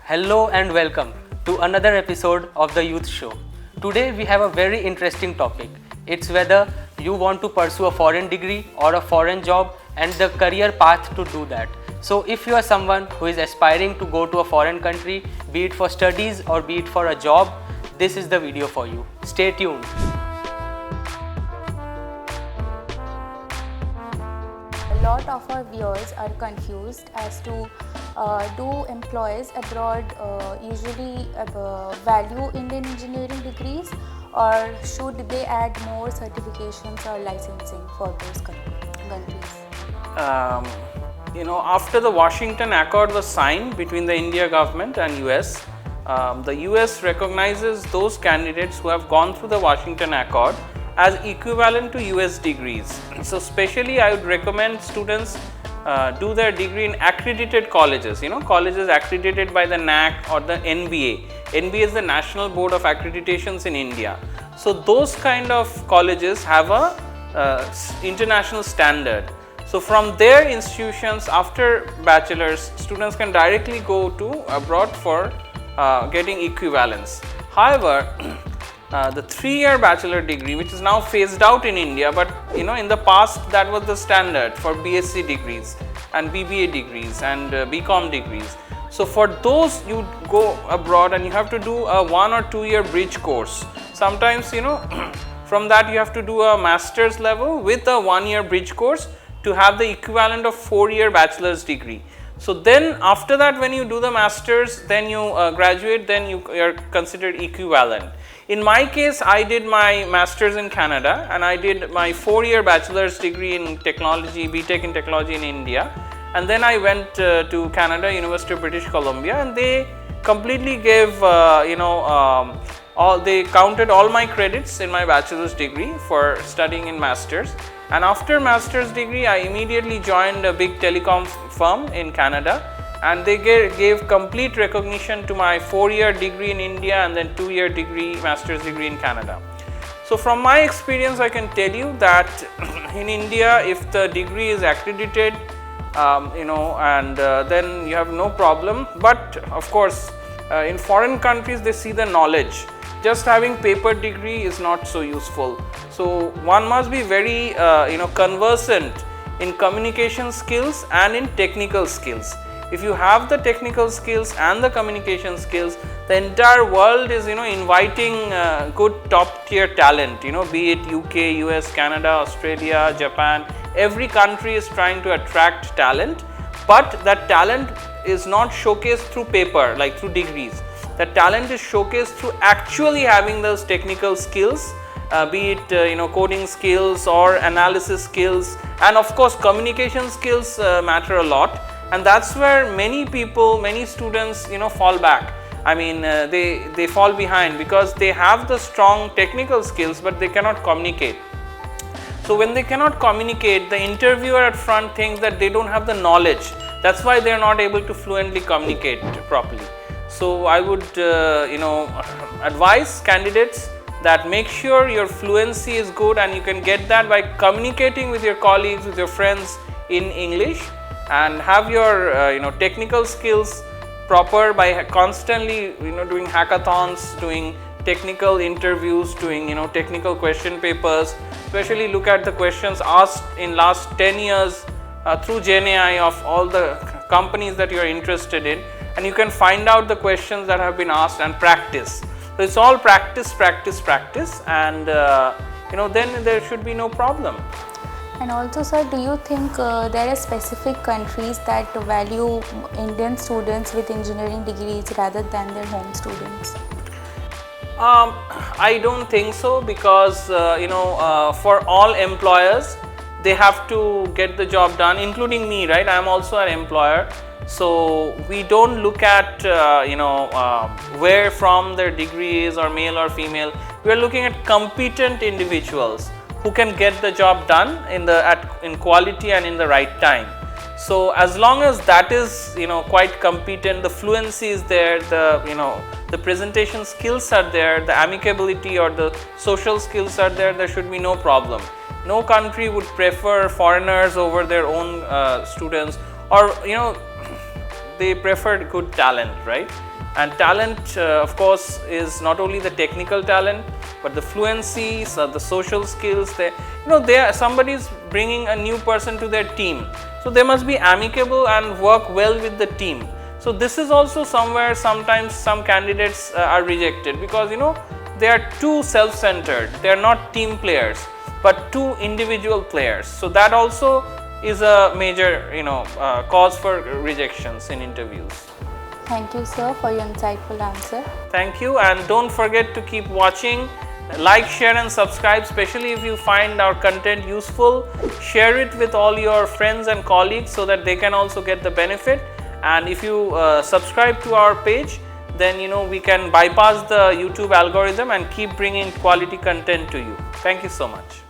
Hello and welcome to another episode of the Youth Show. Today we have a very interesting topic. It's whether you want to pursue a foreign degree or a foreign job and the career path to do that. So if you are someone who is aspiring to go to a foreign country, be it for studies or be it for a job, this is the video for you. Stay tuned. A lot of our viewers are confused as to do employers abroad usually value Indian engineering degrees, or should they add more certifications or licensing for those countries? After the Washington Accord was signed between the India government and US, the US recognizes those candidates who have gone through the Washington Accord as equivalent to US degrees. So especially I would recommend students do their degree in accredited colleges, colleges accredited by the NAC or the NBA. NBA is the National Board of Accreditations in India. So those kind of colleges have a international standard. So from their institutions, after bachelor's, students can directly go to abroad for getting equivalence. However, the 3-year bachelor degree, which is now phased out in India, but in the past that was the standard for BSc degrees and BBA degrees and BCom degrees. So for those you go abroad and you have to do a 1 or 2 year bridge course. Sometimes from that you have to do a master's level with a 1 year bridge course to have the equivalent of 4-year bachelor's degree. So then after that, when you do the masters, then you graduate, then you are considered equivalent. In my case, I did my masters in Canada and I did my 4-year bachelor's degree in technology, BTech in technology in India, and then I went to Canada, University of British Columbia, and they completely gave they counted all my credits in my bachelor's degree for studying in masters. And after master's degree, I immediately joined a big telecom firm in Canada, and they gave complete recognition to my 4-year degree in India and then 2-year degree, master's degree in Canada. So from my experience, I can tell you that in India, if the degree is accredited, then you have no problem. But of course, in foreign countries, they see the knowledge. Just having paper degree is not so useful. So one must be very conversant in communication skills and in technical skills. If you have the technical skills and the communication skills, the entire world is inviting good top tier talent, be it UK, US, Canada, Australia, Japan. Every country is trying to attract talent, but that talent is not showcased through paper, like through degrees. The talent is showcased through actually having those technical skills, be it coding skills or analysis skills, and of course communication skills matter a lot, and that's where many people, many students fall back. I mean they fall behind because they have the strong technical skills but they cannot communicate. So when they cannot communicate, the interviewer at front thinks that they don't have the knowledge. That's why they are not able to fluently communicate properly. So I would advise candidates that make sure your fluency is good, and you can get that by communicating with your colleagues, with your friends in English, and have your technical skills proper by constantly doing hackathons, doing technical interviews, doing technical question papers. Especially look at the questions asked in last 10 years through GenAI of all the companies that you are interested in, and you can find out the questions that have been asked and practice. So it's all practice, and then there should be no problem. And also, sir, do you think there are specific countries that value Indian students with engineering degrees rather than their home students? I don't think so, because for all employers, they have to get the job done, including me, right? I am also an employer. So we don't look at where from their degree is, or male or female. We are looking at competent individuals who can get the job done in quality and in the right time. So as long as that is quite competent, the fluency is there, the presentation skills are there, the amicability or the social skills are there, there should be no problem. No country would prefer foreigners over their own students, or they prefer good talent, right? And talent of course is not only the technical talent, but the fluency, so the social skills. Somebody is bringing a new person to their team, so they must be amicable and work well with the team. So this is also somewhere sometimes some candidates are rejected because they are too self-centered, they are not team players but too individual players. So that also is a major cause for rejections in interviews. Thank you, sir, for your insightful answer. Thank you, and don't forget to keep watching. Like, share and subscribe, especially if you find our content useful. Share it with all your friends and colleagues so that they can also get the benefit. And if you subscribe to our page, then we can bypass the YouTube algorithm and keep bringing quality content to you. Thank you so much.